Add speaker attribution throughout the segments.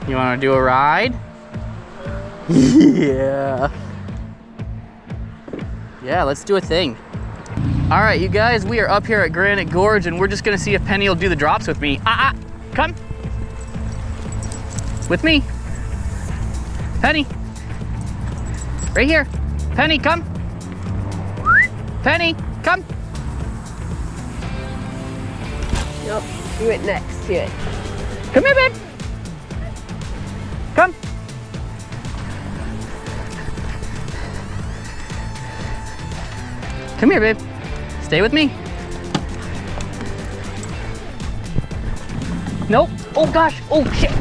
Speaker 1: You want to do a ride? Yeah. Yeah, let's do a thing. All right, you guys, we are up here at Granite Gorge and we're just gonna see if Penny will do the drops with me. Come. With me. Penny. Right here. Penny, come. Penny, come.
Speaker 2: Nope, you went next to it.
Speaker 1: Come here, babe. Come. Come here, babe. Stay with me. Nope. Oh gosh. Oh shit.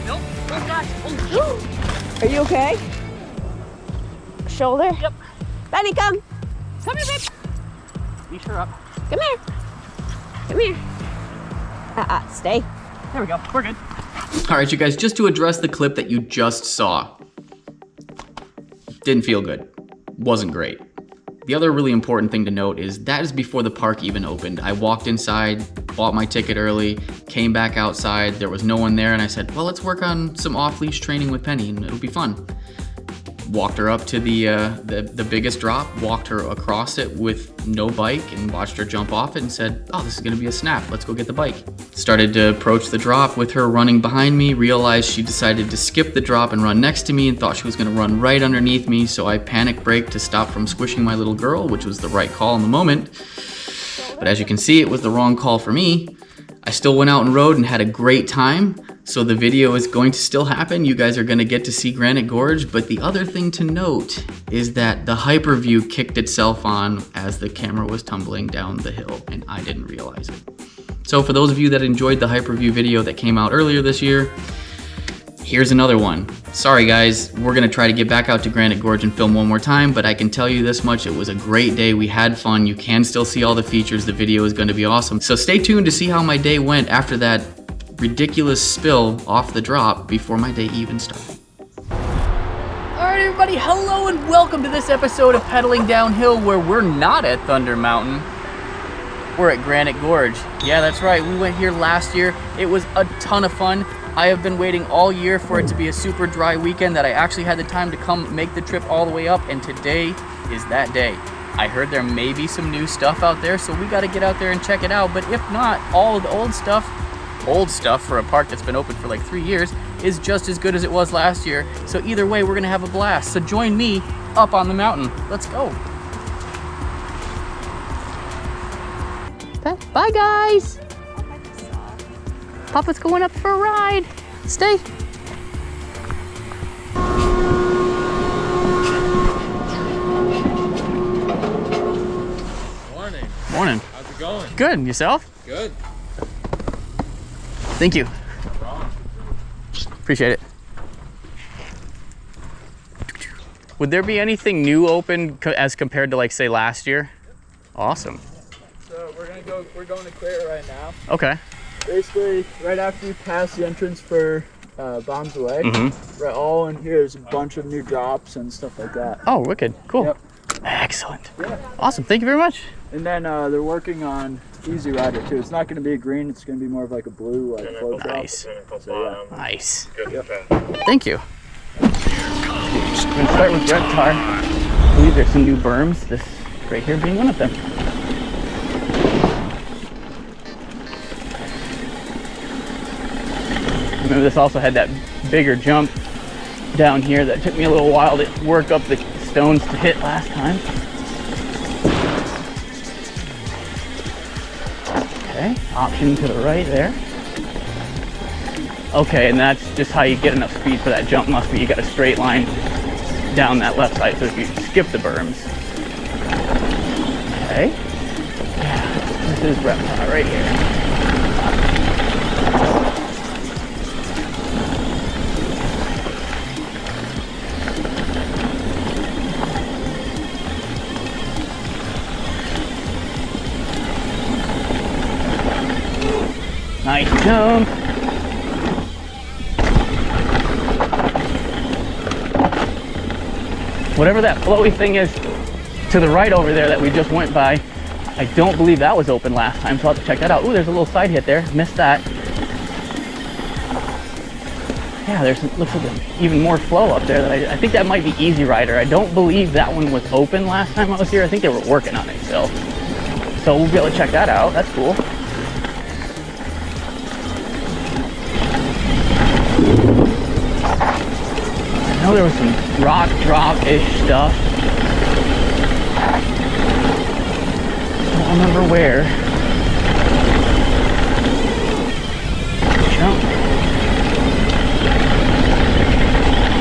Speaker 1: Nope. Oh gosh. Oh.
Speaker 2: Are you okay? Shoulder?
Speaker 1: Yep.
Speaker 2: Benny, come.
Speaker 1: Come here, babe. Leash her up.
Speaker 2: Come here. Come here. Stay.
Speaker 1: There we go. We're good. All right, you guys, just to address the clip that you just saw. Didn't feel good. Wasn't great. The other really important thing to note is that is before the park even opened. I walked inside, bought my ticket early, came back outside, there was no one there, and I said, well, let's work on some off-leash training with Penny and it'll be fun. Walked her up to the biggest drop, walked her across it with no bike and watched her jump off it and said, oh, this is gonna be a snap, let's go get the bike. Started to approach the drop with her running behind me, realized she decided to skip the drop and run next to me and thought she was gonna run right underneath me, so I panic braked to stop from squishing my little girl, which was the right call in the moment. But as you can see, it was the wrong call for me. I still went out and rode and had a great time. So the video is going to still happen. You guys are gonna get to see Granite Gorge, but the other thing to note is that the hyper view kicked itself on as the camera was tumbling down the hill and I didn't realize it. So for those of you that enjoyed the hyper view video that came out earlier this year, here's another one. Sorry guys, we're gonna try to get back out to Granite Gorge and film one more time, but I can tell you this much, it was a great day, we had fun, you can still see all the features, the video is gonna be awesome. So stay tuned to see how my day went after that ridiculous spill off the drop before my day even started. All right everybody, hello and welcome to this episode of Pedaling Downhill where we're not at Thunder Mountain. We're at Granite Gorge. Yeah, that's right, we went here last year. It was a ton of fun. I have been waiting all year for it to be a super dry weekend that I actually had the time to come make the trip all the way up, and today is that day. I heard there may be some new stuff out there, so we gotta get out there and check it out, but if not, all of the old stuff for a park that's been open for like 3 years is just as good as it was last year. So either way, we're gonna have a blast. So join me up on the mountain. Let's go. Bye guys. Papa's going up for a ride. Stay.
Speaker 3: Morning.
Speaker 1: Morning.
Speaker 3: How's it going?
Speaker 1: Good, and yourself?
Speaker 3: Good.
Speaker 1: Thank you.
Speaker 3: No problem.
Speaker 1: Appreciate it. Would there be anything new open as compared to like say last year? Awesome.
Speaker 4: So we're going to clear right now.
Speaker 1: Okay.
Speaker 4: Basically, right after you pass the entrance for Bombs Away, right all in here is a bunch of new drops and stuff like that.
Speaker 1: Oh, wicked. Cool.
Speaker 4: Yep.
Speaker 1: Excellent.
Speaker 4: Yeah.
Speaker 1: Awesome. Thank you very much.
Speaker 4: And then they're working on Easy Rider too. It's not going to be a green, it's going to be more of like a blue, like float drop.
Speaker 1: Nice.
Speaker 4: So, yeah.
Speaker 1: Nice.
Speaker 4: Yep.
Speaker 1: Thank you. We're going to start with Reptar. I believe there's some new berms, this right here being one of them. Remember, this also had that bigger jump down here that took me a little while to work up the stones to hit last time. Okay, option to the right there. Okay, and that's just how you get enough speed for that jump, must be you got a straight line down that left side, so if you skip the berms. Okay, yeah, this is Reptar right here. Nice jump. Whatever that flowy thing is to the right over there that we just went by, I don't believe that was open last time, so I'll have to check that out. Ooh, there's a little side hit there. Missed that. Yeah, looks like even more flow up there. I think that might be Easy Rider. I don't believe that one was open last time I was here. I think they were working on it still. So we'll be able to check that out. That's cool. I know there was some rock drop-ish stuff. Don't remember where. Jump.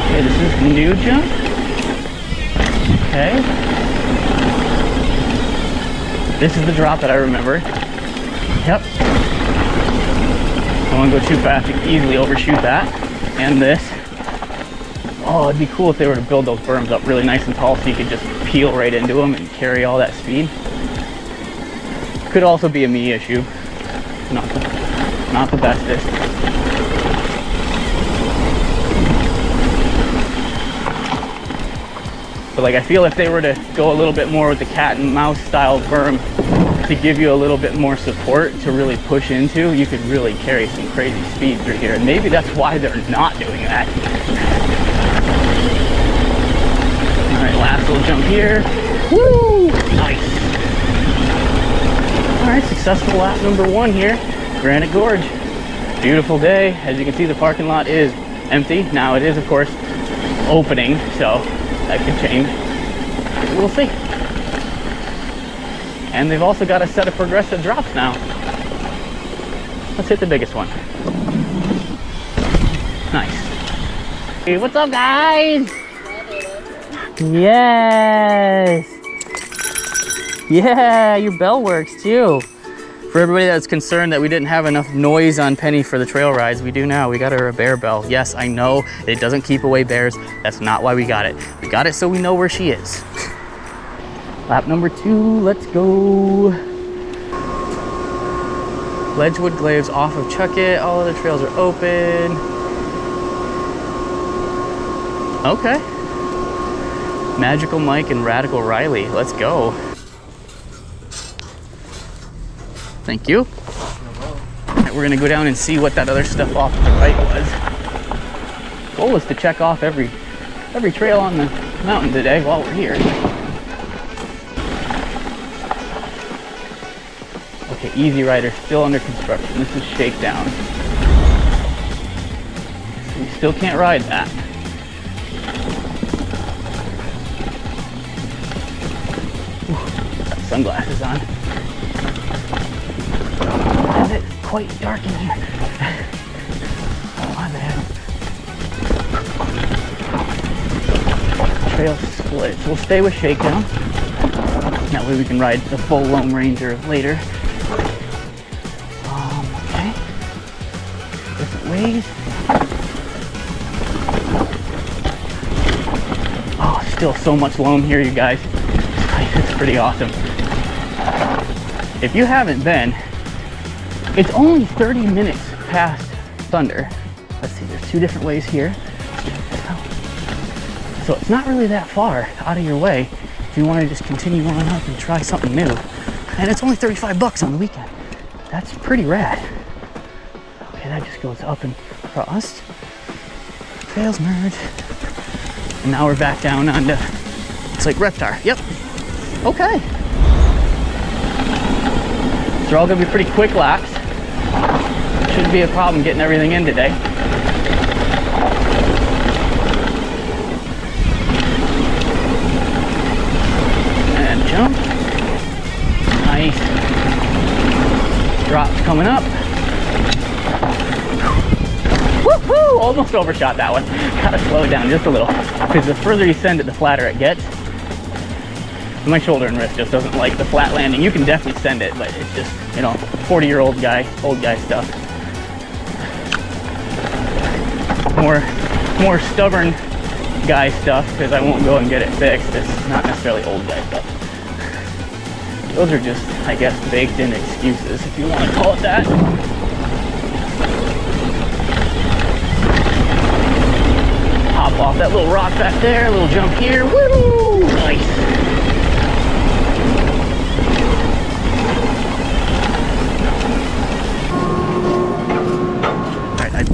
Speaker 1: Okay, this is the new jump. Okay. This is the drop that I remember. Yep. Don't want to go too fast. You can easily overshoot that. And this. Oh, it'd be cool if they were to build those berms up really nice and tall so you could just peel right into them and carry all that speed. Could also be a me issue. Not the bestest. But like, I feel if they were to go a little bit more with the cat and mouse style berm to give you a little bit more support to really push into, you could really carry some crazy speed through here. And maybe that's why they're not doing that. All right, last little jump here. Woo! Nice. All right, successful lap number 1 here, Granite Gorge. Beautiful day. As you can see, the parking lot is empty. Now it is, of course, opening, so that could change. We'll see. And they've also got a set of progressive drops now. Let's hit the biggest one. Nice. Hey, what's up, guys? Yes. Yeah, your bell works too. For everybody that's concerned that we didn't have enough noise on Penny for the trail rides, we do now. We got her a bear bell. Yes, I know it doesn't keep away bears. That's not why we got it. We got it so we know where she is. Lap number 2, let's go. Ledgewood Glades off of Chuckett. All of the trails are open. Okay. Magical Mike and Radical Riley, let's go. Thank you. All right, we're gonna go down and see what that other stuff off to the right was. Goal was to check off every trail on the mountain today while we're here. Okay, Easy Rider still under construction. This is Shakedown. So you still can't ride that. Ooh, got sunglasses on. It's quite dark in here. Oh, my bad. Trail split. So we'll stay with Shakedown. That way we can ride the full Loam Ranger later. Okay. Different ways. Oh, still so much loam here, you guys. It's pretty awesome. If you haven't been, it's only 30 minutes past Thunder. Let's see, there's 2 different ways here. So it's not really that far out of your way if you want to just continue on up and try something new. And it's only 35 bucks on the weekend. That's pretty rad. Okay, that just goes up and across. Trails merge. And now we're back down onto, it's like Reptar. Yep. Okay. So they're all gonna be pretty quick laps. Shouldn't be a problem getting everything in today. And jump. Nice. Drops coming up. Woohoo! Almost overshot that one. Gotta slow it down just a little, because the further you send it, the flatter it gets. My shoulder and wrist just doesn't like the flat landing. You can definitely send it, but it's just, you know, 40-year-old guy, old guy stuff. More stubborn guy stuff, because I won't go and get it fixed. It's not necessarily old guy stuff. Those are just, I guess, baked in excuses, if you want to call it that. Hop off that little rock back there, a little jump here. Woo! Nice.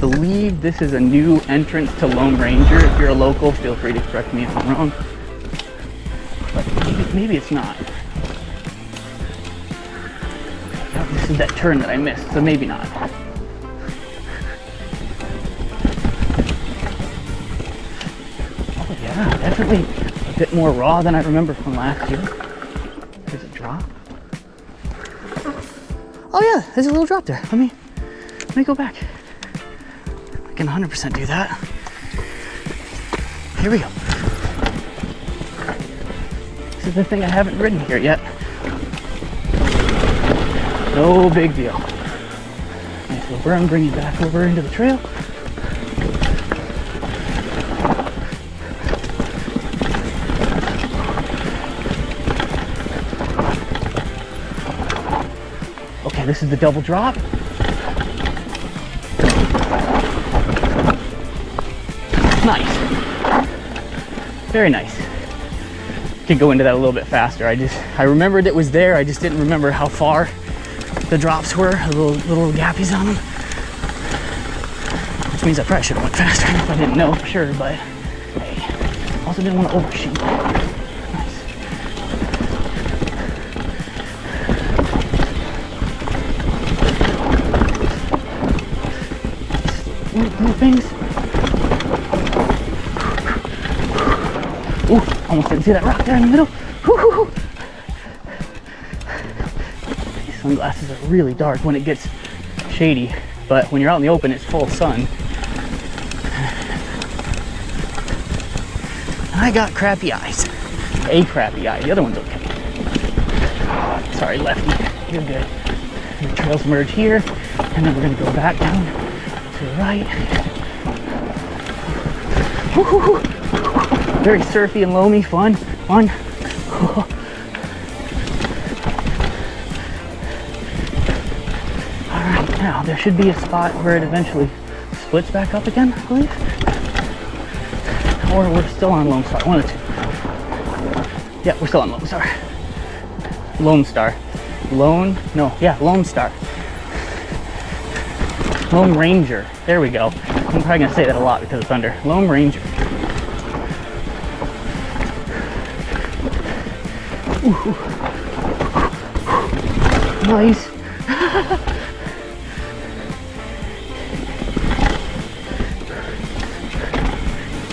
Speaker 1: believe this is a new entrance to Loam Ranger. If you're a local, feel free to correct me if I'm wrong. But maybe it's not. Yep, this is that turn that I missed, so maybe not. Oh yeah, definitely a bit more raw than I remember from last year. There's a drop. Oh yeah, there's a little drop there. Let me go back. I can 100% do that. Here we go. This is the thing I haven't ridden here yet. No big deal. Nice little berm, bring you back over into the trail. Okay, this is the double drop. Nice. Very nice. Could go into that a little bit faster. I remembered it was there. I just didn't remember how far the drops were. Little gappies on them. Which means I probably should have went faster if I didn't know for sure, but hey. Also didn't want to overshoot. Nice. Little things. Ooh, almost didn't see that rock there in the middle. Woo-hoo-hoo. These sunglasses are really dark when it gets shady, but when you're out in the open, it's full sun. I got crappy eyes. A crappy eye, the other one's okay. Sorry, lefty, you're good. The trails merge here, and then we're gonna go back down to the right. Woo-hoo-hoo. Very surfy and loamy, fun. All right, now there should be a spot where it eventually splits back up again, I believe. Or we're still on Lone Star, one of the two. Yeah, we're still on Lone Star. Lone Star. Lone Star. Loam Ranger, there we go. I'm probably gonna say that a lot because it's under. Loam Ranger. Ooh. Nice.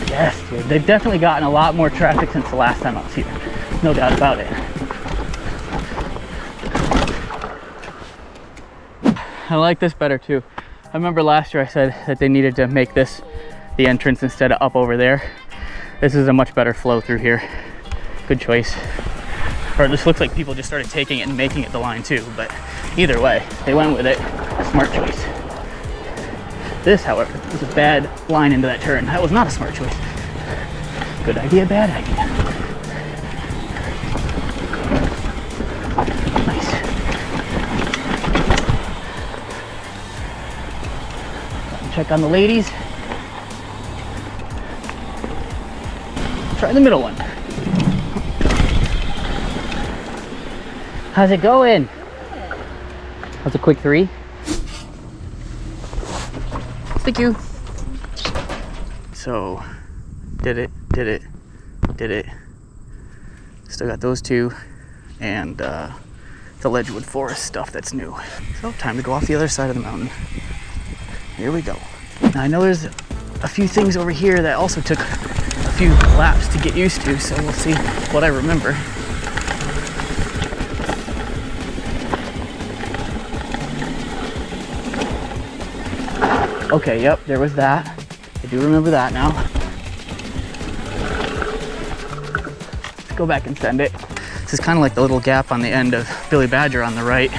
Speaker 1: Yes, dude. They've definitely gotten a lot more traffic since the last time I was here. No doubt about it. I like this better too. I remember last year I said that they needed to make this the entrance instead of up over there. This is a much better flow through here. Good choice. Or this looks like people just started taking it and making it the line too, but either way, they went with it. Smart choice. This, however, was a bad line into that turn. That was not a smart choice. Good idea, bad idea. Nice. Check on the ladies. Try the middle one. How's it going? That's a quick 3. Thank you. So, did it. Still got those 2 and the Ledgewood Forest stuff that's new. So, time to go off the other side of the mountain. Here we go. Now, I know there's a few things over here that also took a few laps to get used to, so we'll see what I remember. Okay, yep, there was that. I do remember that now. Let's go back and send it. This is kind of like the little gap on the end of Billy Badger on the right,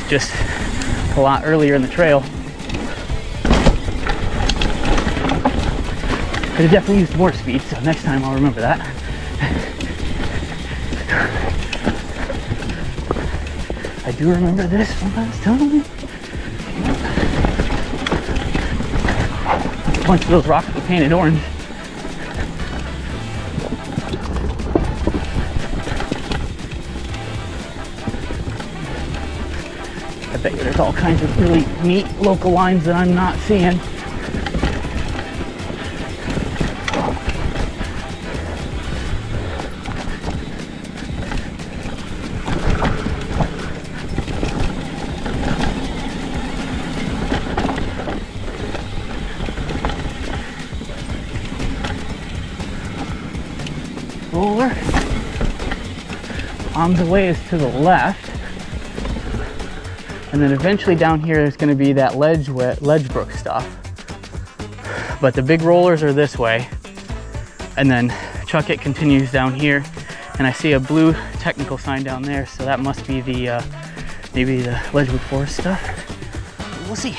Speaker 1: just a lot earlier in the trail. I could definitely use more speed, so next time I'll remember that. I do remember this from last time. A bunch of those rocks were painted orange. I bet you there's all kinds of really neat local lines that I'm not seeing.
Speaker 3: roller. Bombs away is to the left. And then eventually down here is going to be that Ledgebrook stuff. But the big rollers are this way. And then Chuck It continues down here. And I see a blue technical sign down there, so that must be the maybe the Ledgewood Forest stuff. We'll see.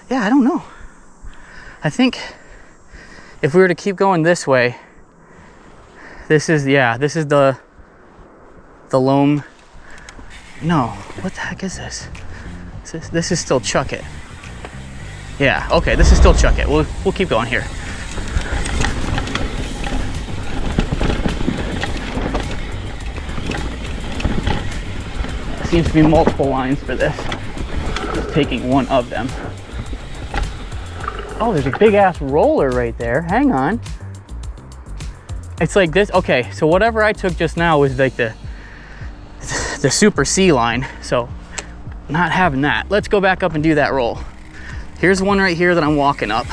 Speaker 3: Yeah, I don't know. I think if we were to keep going this way, this is the Loam. No, what the heck is this? This is still Chuck It. Yeah, okay, this is still Chuck It. We'll keep going here. There seems to be multiple lines for this. Just taking one of them. Oh, there's a big ass roller right there. Hang on. It's like this. Okay, so whatever I took just now was like the Super C line. So not having that. Let's go back up and do that roll. Here's one right here that I'm walking up.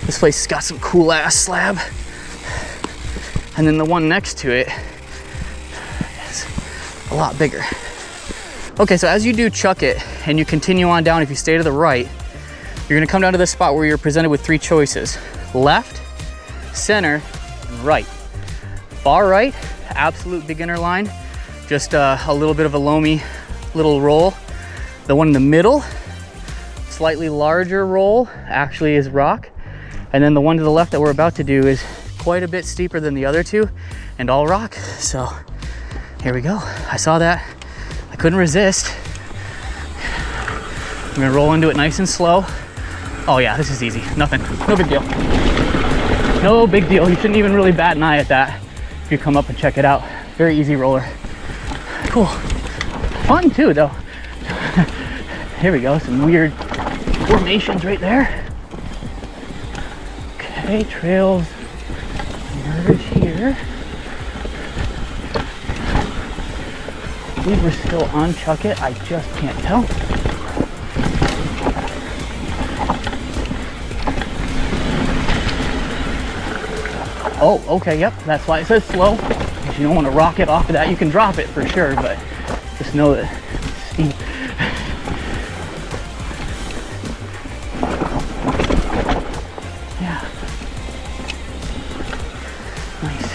Speaker 3: This place has got some cool ass slab. And then the one next to it is a lot bigger. Okay, so as you do Chuck It and you continue on down, if you stay to the right, you're gonna come down to this spot where you're presented with three choices: left, center, and right. Far right, absolute beginner line, just a little bit of a loamy little roll. The one in the middle, slightly larger roll, actually is rock. And then the one to the left that we're about to do is quite a bit steeper than the other two and all rock. So here we go. I saw that, I couldn't resist. I'm gonna roll into it nice and slow. Oh yeah, this is easy, nothing, no big deal. No big deal, you shouldn't even really bat an eye at that if you come up and check it out. Very easy roller. Cool, fun too though. Here we go, some weird formations right there. Okay, trails emerge here. I believe we're still on Chuck It, I just can't tell. Oh, okay, yep, that's why it says slow. If you don't want to rock it off of that, you can drop it for sure, but just know that it's steep. Yeah. Nice.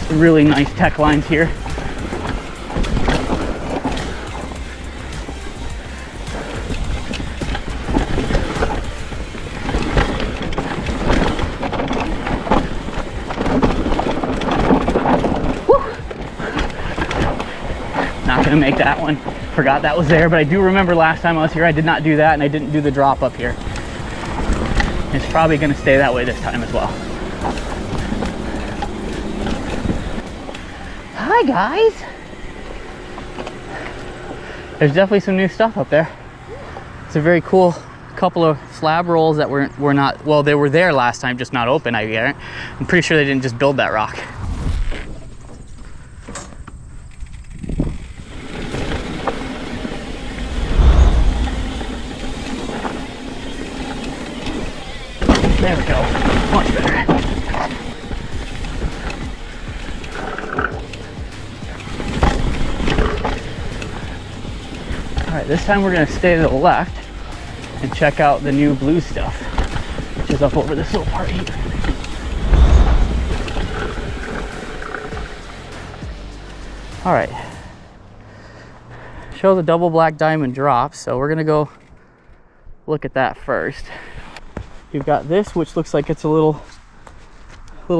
Speaker 3: Some really nice tech lines here. Gonna make that one. Forgot that was there, but I do remember last time I was here I did not do that, and I didn't do the drop up here. It's probably gonna stay that way this time as well. Hi guys! There's definitely some new stuff up there. It's a very cool couple of slab rolls that were not, well, they were there last time, just not open, I guess. I'm pretty sure they didn't just build that rock. There we go, much better. All right, this time we're gonna stay to the left and check out the new blue stuff, which is up over this little part here. All right, show the double black diamond drop, so we're gonna go look at that first. You've got this, which looks like it's a little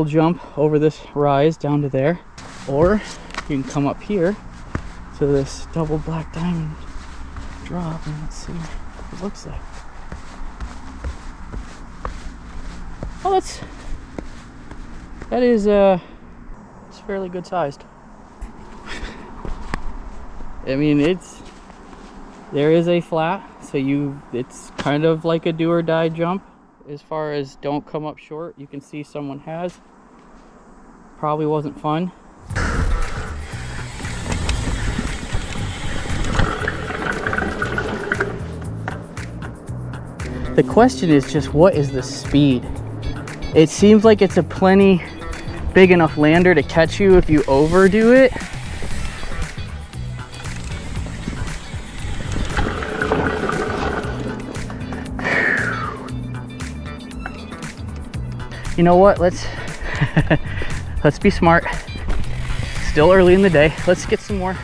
Speaker 3: jump over this rise down to there, or you can come up here to this double black diamond drop and let's see what it looks like. Oh, that is it's fairly good sized. I mean, there is a flat, so it's kind of like a do or die jump. As far as don't come up short, you can see someone has. Probably wasn't fun. The question is just, what is the speed? It seems like it's a plenty big enough lander to catch you if you overdo it. You know what, let's be smart. Still early in the day. Let's get some more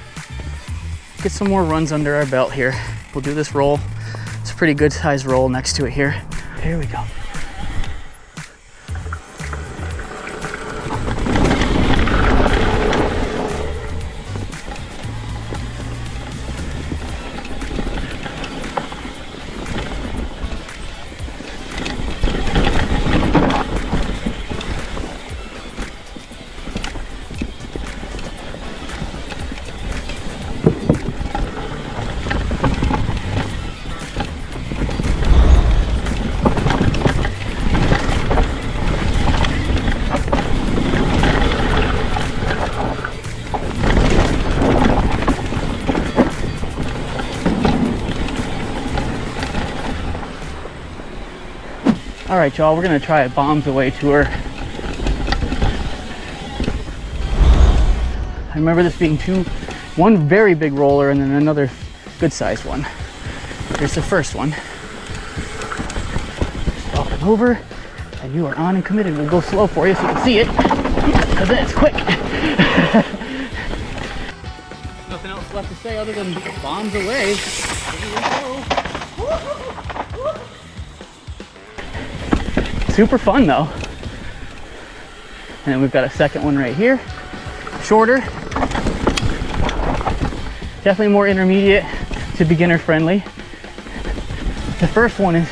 Speaker 3: runs under our belt here. We'll do this roll. It's a pretty good size roll next to it here. Here we go. All right, y'all, we're gonna try a bombs away tour. I remember this being one very big roller and then another good sized one. Here's the first one. Stop it over, and you are on and committed. We'll go slow for you so you can see it, because then it's quick. Nothing else left to say other than bombs away. Here we go. Super fun though. And then we've got a second one right here. Shorter. Definitely more intermediate to beginner friendly. The first one is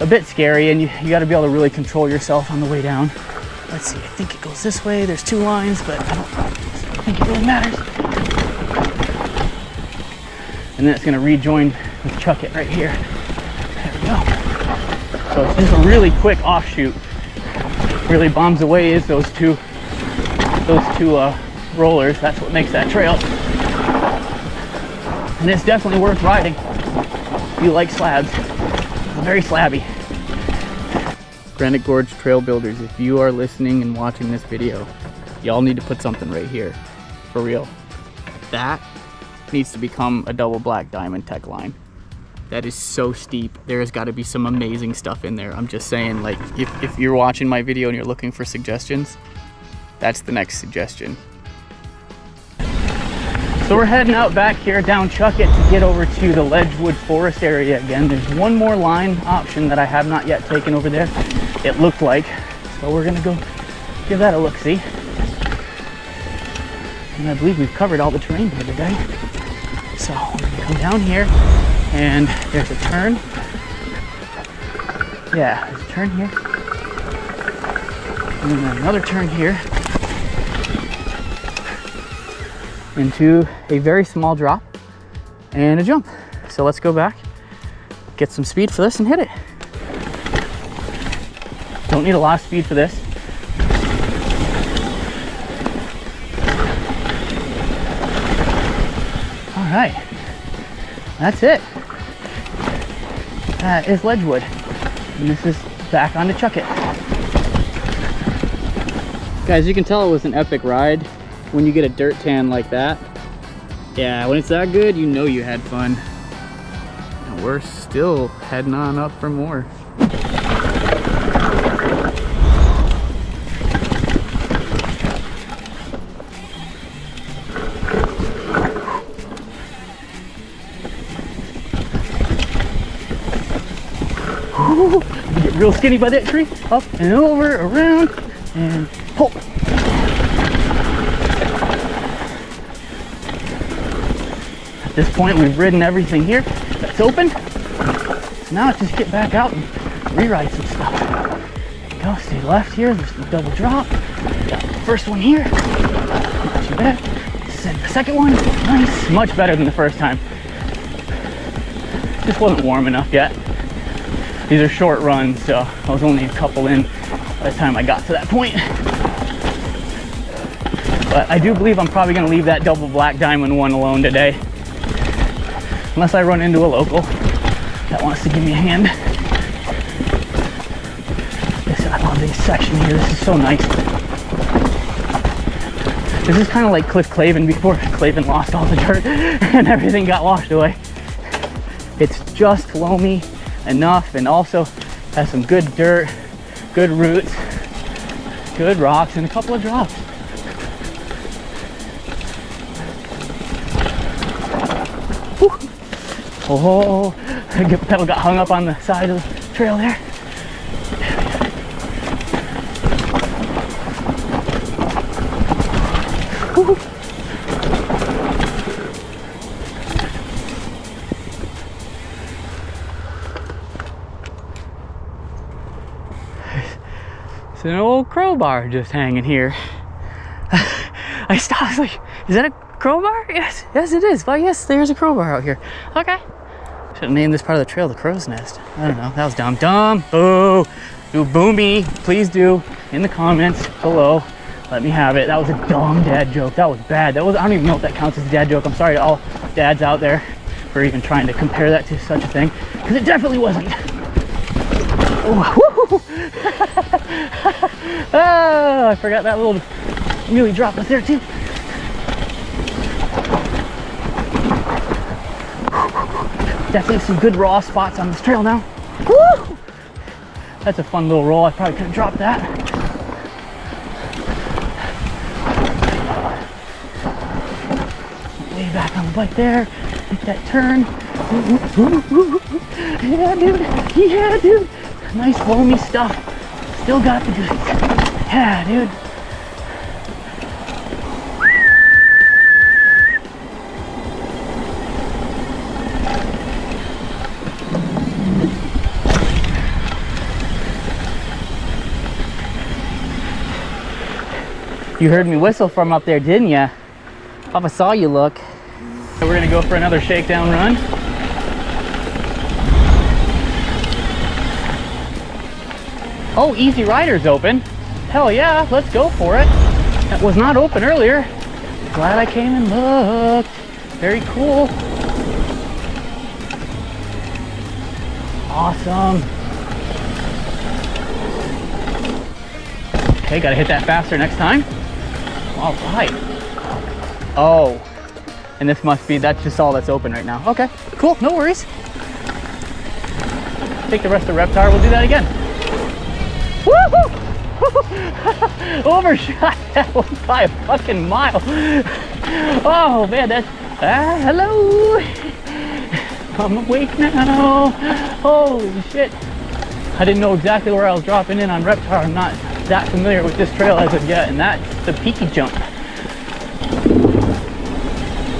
Speaker 3: a bit scary and you gotta be able to really control yourself on the way down. Let's see, I think it goes this way. There's two lines, but I don't think it really matters. And then it's gonna rejoin with Chuck It right here. There we go. So it's just a really quick offshoot. Really bombs away is those two rollers. That's what makes that trail. And it's definitely worth riding if you like slabs. It's very slabby. Granite Gorge trail builders, if you are listening and watching this video, y'all need to put something right here. For real. That needs to become a double black diamond tech line. That is so steep. There has got to be some amazing stuff in there. I'm just saying, like, if you're watching my video and you're looking for suggestions, that's the next suggestion. So we're heading out back here down Chuck It to get over to the Ledgewood Forest area again. There's one more line option that I have not yet taken over there, it looked like. So we're gonna go give that a look-see. And I believe we've covered all the terrain here today. So we're gonna come down here. And there's a turn. Yeah, there's a turn here. And then another turn here. Into a very small drop and a jump. So let's go back, get some speed for this and hit it. Don't need a lot of speed for this. All right, that's it. That is Ledgewood, and this is back onto Chuck It. Guys, you can tell it was an epic ride when you get a dirt tan like that. Yeah, when it's that good, you know you had fun. And we're still heading on up for more. Get real skinny by that tree. Up and over, around, and pull. At this point, we've ridden everything here that's open. So now let's just get back out and rewrite some stuff. There you go, stay left here. There's the double drop. Got the first one here. Not too bad. Send the second one. Nice. Much better than the first time. Just wasn't warm enough yet. These are short runs, so I was only a couple in by the time I got to that point. But I do believe I'm probably gonna leave that double black diamond one alone today. Unless I run into a local that wants to give me a hand. section here. This is so nice. This is kind of like Cliff Clavin before Clavin lost all the dirt and everything got washed away. It's just loamy enough and also has some good dirt, good roots, good rocks, and a couple of drops. Whew. Oh, the pedal got hung up on the side of the trail there. Whew. It's an old crowbar just hanging here. I stopped, I was like, is that a crowbar? Yes, yes it is. Well, yes, there's a crowbar out here. Okay. Should have named this part of the trail the crow's nest. I don't know, that was dumb. Dumb, boo. Do boo me, please do, in the comments below. Let me have it. That was a dumb dad joke. That was bad. That was, I don't even know if that counts as a dad joke. I'm sorry to all dads out there for even trying to compare that to such a thing, because it definitely wasn't. Oh, oh, I forgot that little really drop was there too. Definitely some good raw spots on this trail now. Woo! That's a fun little roll. I probably could have dropped that. Way back on the bike there. Make that turn. Yeah, dude. Yeah, dude. Nice loamy stuff. Still got the goods. Yeah, dude. You heard me whistle from up there, didn't ya? Papa saw you look. So we're gonna go for another shakedown run. Oh, Easy Rider's open. Hell yeah, let's go for it. That was not open earlier. Glad I came and looked. Very cool. Awesome. Okay, gotta hit that faster next time. All right. Oh, and this must be, that's just all that's open right now. Okay, cool, no worries. Take the rest of Reptar, we'll do that again. Woohoo! Overshot that one by a fucking mile. Oh man, that's, hello. I'm awake now. Holy shit. I didn't know exactly where I was dropping in on Reptar. I'm not that familiar with this trail as of yet, and that's the peaky jump.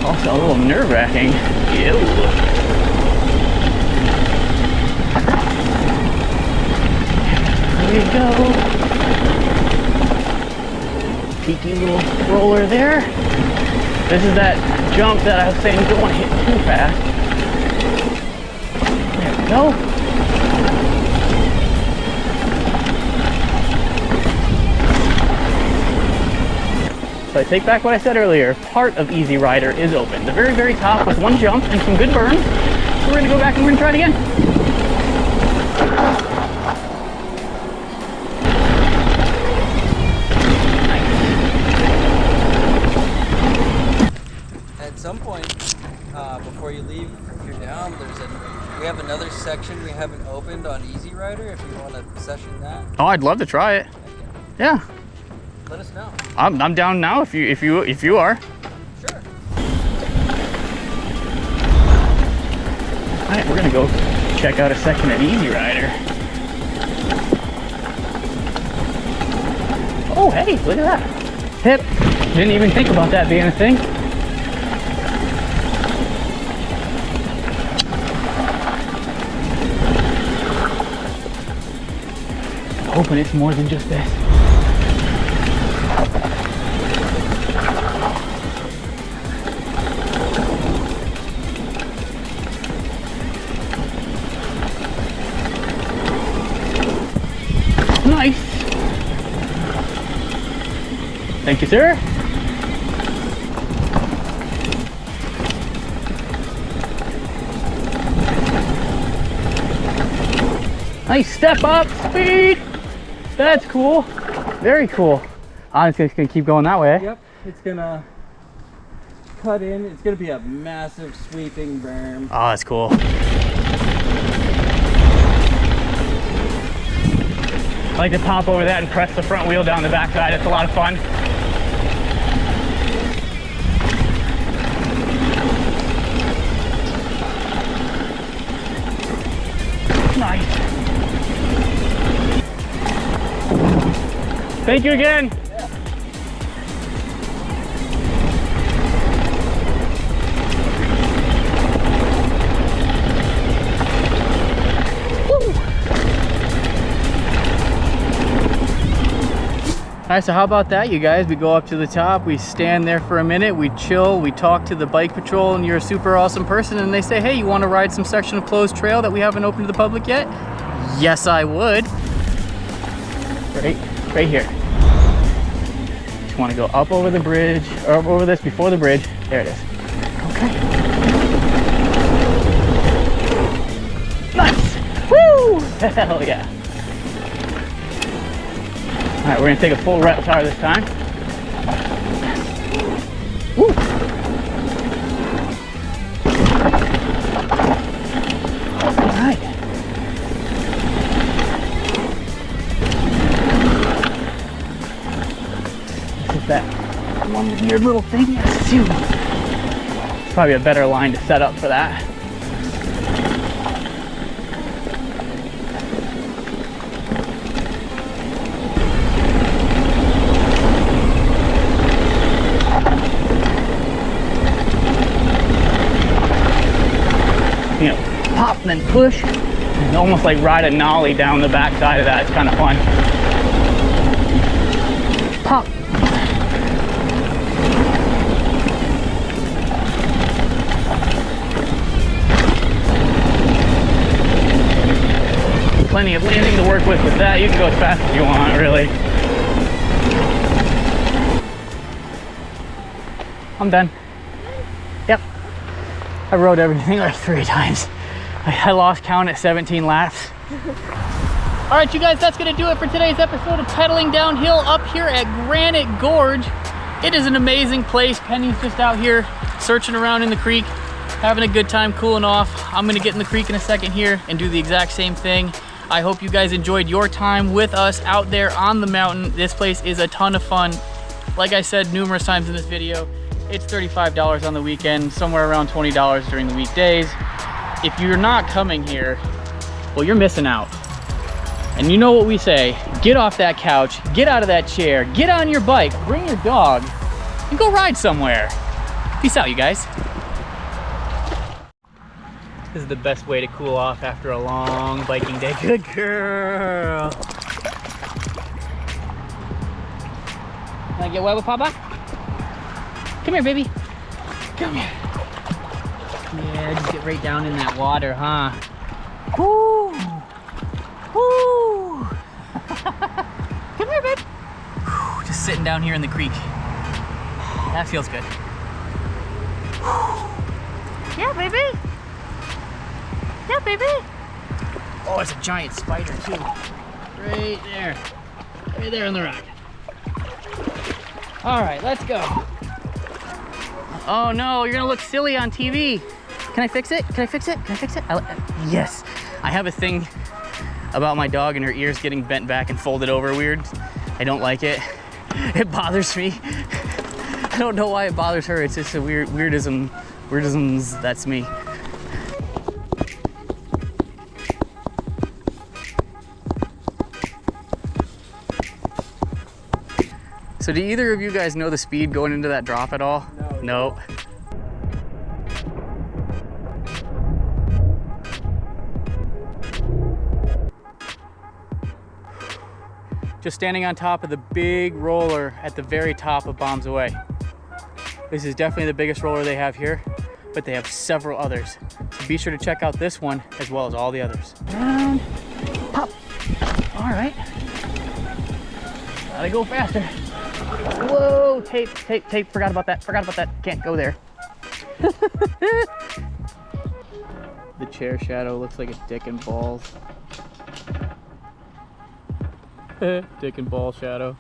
Speaker 3: Also a little nerve-wracking. Ew. There you go. Peaky little roller there. This is that jump that I was saying you don't want to hit too fast. There we go. So I take back what I said earlier. Part of Easy Rider is open. The very, very top with one jump and some good burns. So we're gonna go back and we're gonna try it again.
Speaker 5: At some point, before you leave, if you're down, we have another section we haven't opened on Easy Rider. If you want to session that.
Speaker 3: Oh, I'd love to try it. Yeah.
Speaker 5: Let us know.
Speaker 3: I'm down now if you are.
Speaker 5: Sure.
Speaker 3: All right, we're gonna go check out a section of Easy Rider. Oh, hey, look at that. Hip. Didn't even think about that being a thing. I'm hoping it's more than just this. Nice. Thank you, sir. Nice step up, speed. That's cool. Very cool. I'm just gonna keep going that way.
Speaker 5: Yep, it's gonna cut in. It's gonna be a massive sweeping berm.
Speaker 3: Oh, that's cool. I like to pop over that and press the front wheel down the backside. It's a lot of fun. Nice. Thank you again. All right, so how about that, you guys? We go up to the top, we stand there for a minute, we chill, we talk to the bike patrol, and you're a super awesome person, and they say, hey, you want to ride some section of closed trail that we haven't opened to the public yet? Yes, I would. Right here. Just want to go up over the bridge, or over this before the bridge. There it is. Okay. Nice! Woo! Hell yeah. All right, we're gonna take a full Reptar this time. Woo. All right. This is that one weird little thing. Yes, too. It's probably a better line to set up for that. You know, pop and then push. It's almost like ride a nollie down the back side of that. It's kind of fun. Pop. Plenty of landing to work with that. You can go as fast as you want, really. I'm done. Yep. I rode everything like 3 times. I lost count at 17 laps. All right, you guys, that's gonna do it for today's episode of Pedaling Downhill up here at Granite Gorge. It is an amazing place. Penny's just out here searching around in the creek, having a good time cooling off. I'm gonna get in the creek in a second here and do the exact same thing. I hope you guys enjoyed your time with us out there on the mountain. This place is a ton of fun. Like I said numerous times in this video, it's $35 on the weekend, somewhere around $20 during the weekdays. If you're not coming here, well, you're missing out. And you know what we say, get off that couch, get out of that chair, get on your bike, bring your dog, and go ride somewhere. Peace out, you guys. This is the best way to cool off after a long biking day. Good girl. Can I get wet with Papa? Come here, baby. Come here. Yeah, just get right down in that water, huh? Woo! Woo! Come here, babe. Whew, just sitting down here in the creek. That feels good. Yeah, baby. Yeah, baby. Oh, it's a giant spider too. Right there. Right there on the rock. All right, let's go. Oh no, you're gonna look silly on TV. Can I fix it? Can I fix it? Can I fix it? Yes. I have a thing about my dog and her ears getting bent back and folded over weird. I don't like it. It bothers me. I don't know why it bothers her. It's just a weirdisms, that's me. So do either of you guys know the speed going into that drop at all? No. Just standing on top of the big roller at the very top of Bombs Away. This is definitely the biggest roller they have here, but they have several others. So be sure to check out this one as well as all the others. Down, pop. All right. Gotta go faster. Whoa, tape. Forgot about that. Can't go there. The chair shadow looks like a dick and balls. Dick and ball shadow.